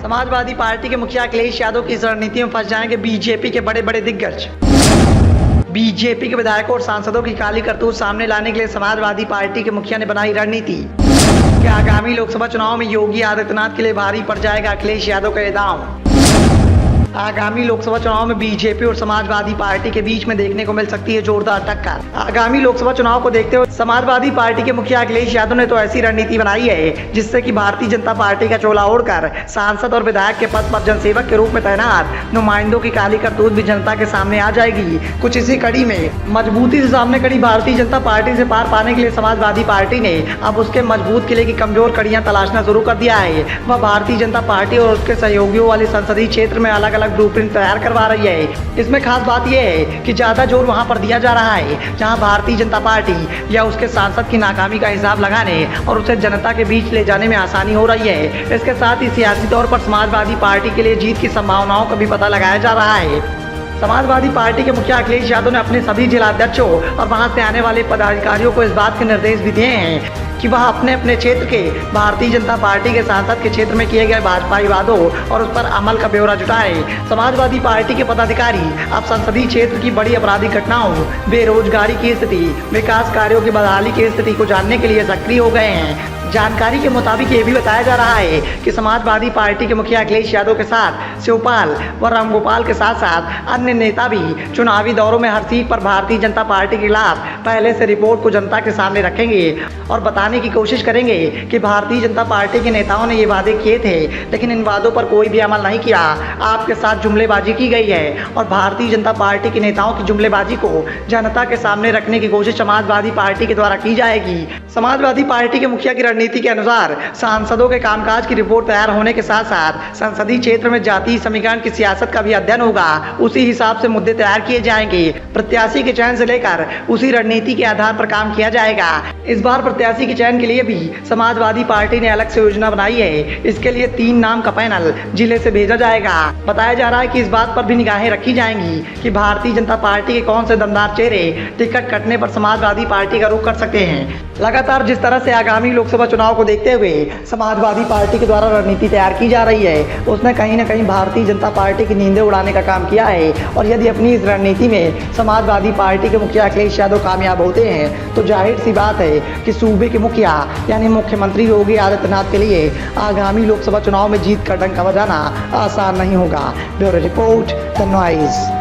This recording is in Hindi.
समाजवादी पार्टी के मुखिया अखिलेश यादव की इस रणनीति में फंस जाएंगे बीजेपी के बड़े बड़े दिग्गज। बीजेपी के विधायकों और सांसदों की काली करतूत सामने लाने के लिए समाजवादी पार्टी के मुखिया ने बनाई रणनीति कि आगामी लोकसभा चुनाव में योगी आदित्यनाथ के लिए भारी पड़ जाएगा अखिलेश यादव का ये दांव। आगामी लोकसभा चुनाव में बीजेपी और समाजवादी पार्टी के बीच में देखने को मिल सकती है जोरदार टक्कर। आगामी लोकसभा चुनाव को देखते हुए समाजवादी पार्टी के मुखिया अखिलेश यादव ने तो ऐसी रणनीति बनाई है जिससे कि भारतीय जनता पार्टी का चोला ओढ़कर सांसद और विधायक के पद पर जनसेवक के रूप में तैनात नुमाइंदों की काली करतूत भी जनता के सामने आ जाएगी। कुछ इसी कड़ी में मजबूती से सामने खड़ी भारतीय जनता पार्टी से पार पाने के लिए समाजवादी पार्टी ने अब उसके मजबूत किले की कमजोर कड़ियां तलाशना शुरू कर दिया है। वह भारतीय जनता पार्टी और उसके सहयोगियों वाले संसदीय क्षेत्र में अलग अलग ब्लूप्रिंट तैयार करवा रही है। इसमें खास बात यह है कि ज्यादा जोर वहां पर दिया जा रहा है जहां भारतीय जनता पार्टी या उसके सांसद की नाकामी का हिसाब लगाने और उसे जनता के बीच ले जाने में आसानी हो रही है। इसके साथ ही सियासी तौर पर समाजवादी पार्टी के लिए जीत की संभावनाओं का भी पता लगाया जा रहा है। समाजवादी पार्टी के मुखिया अखिलेश यादव ने अपने सभी जिलाध्यक्षों और वहां से आने वाले पदाधिकारियों को इस बात के निर्देश भी दिए हैं कि वह अपने अपने क्षेत्र के भारतीय जनता पार्टी के सांसद के क्षेत्र में किए गए भाजपाई वादों और उस पर अमल का ब्यौरा जुटाए। समाजवादी पार्टी के पदाधिकारी अब संसदीय क्षेत्र की बड़ी आपराधिक घटनाओं, बेरोजगारी की स्थिति, विकास कार्यों की बहाली की स्थिति को जानने के लिए सक्रिय हो गए हैं। जानकारी के मुताबिक ये भी बताया जा रहा है कि समाजवादी पार्टी के मुखिया अखिलेश यादव के साथ शिवपाल व रामगोपाल के साथ साथ अन्य नेता भी चुनावी दौरों में हर सीट पर भारतीय जनता पार्टी के खिलाफ पहले से रिपोर्ट को जनता के सामने रखेंगे और बताने की कोशिश करेंगे कि भारतीय जनता पार्टी के नेताओं ने ये वादे किए थे लेकिन इन वादों पर कोई भी अमल नहीं किया। आपके साथ जुमलेबाजी की गई है और भारतीय जनता पार्टी के नेताओं की जुमलेबाजी को जनता के सामने रखने की कोशिश समाजवादी पार्टी के द्वारा की जाएगी। समाजवादी पार्टी के मुखिया की रणनीति के अनुसार सांसदों के कामकाज की रिपोर्ट तैयार होने के साथ साथ संसदीय क्षेत्र में जातीय समीकरण की सियासत का भी अध्ययन होगा। उसी हिसाब से मुद्दे तैयार किए जाएंगे। प्रत्याशी के चयन से लेकर उसी रणनीति के आधार पर काम किया जाएगा। इस बार प्रत्याशी के चयन के लिए भी समाजवादी पार्टी ने अलग से योजना बनाई है। इसके लिए 3 नाम का पैनल जिले से भेजा जाएगा। बताया जा रहा है कि इस बात पर भी निगाहें रखी जाएंगी कि भारतीय जनता पार्टी के कौन से दमदार चेहरे टिकट कटने पर समाजवादी पार्टी का रुख कर सकते हैं। लगातार जिस तरह से आगामी लोकसभा चुनाव को देखते हुए समाजवादी पार्टी के द्वारा रणनीति तैयार की जा रही है उसने कहीं न कहीं भारतीय जनता पार्टी की नींदें उड़ाने का काम किया है। और यदि अपनी इस रणनीति में समाजवादी पार्टी के मुखिया अखिलेश यादव कामयाब होते हैं तो जाहिर सी बात है कि सूबे के मुखिया यानी मुख्यमंत्री योगी आदित्यनाथ के लिए आगामी लोकसभा चुनाव में जीत का डंका बजाना आसान नहीं होगा। Bureau report the noise.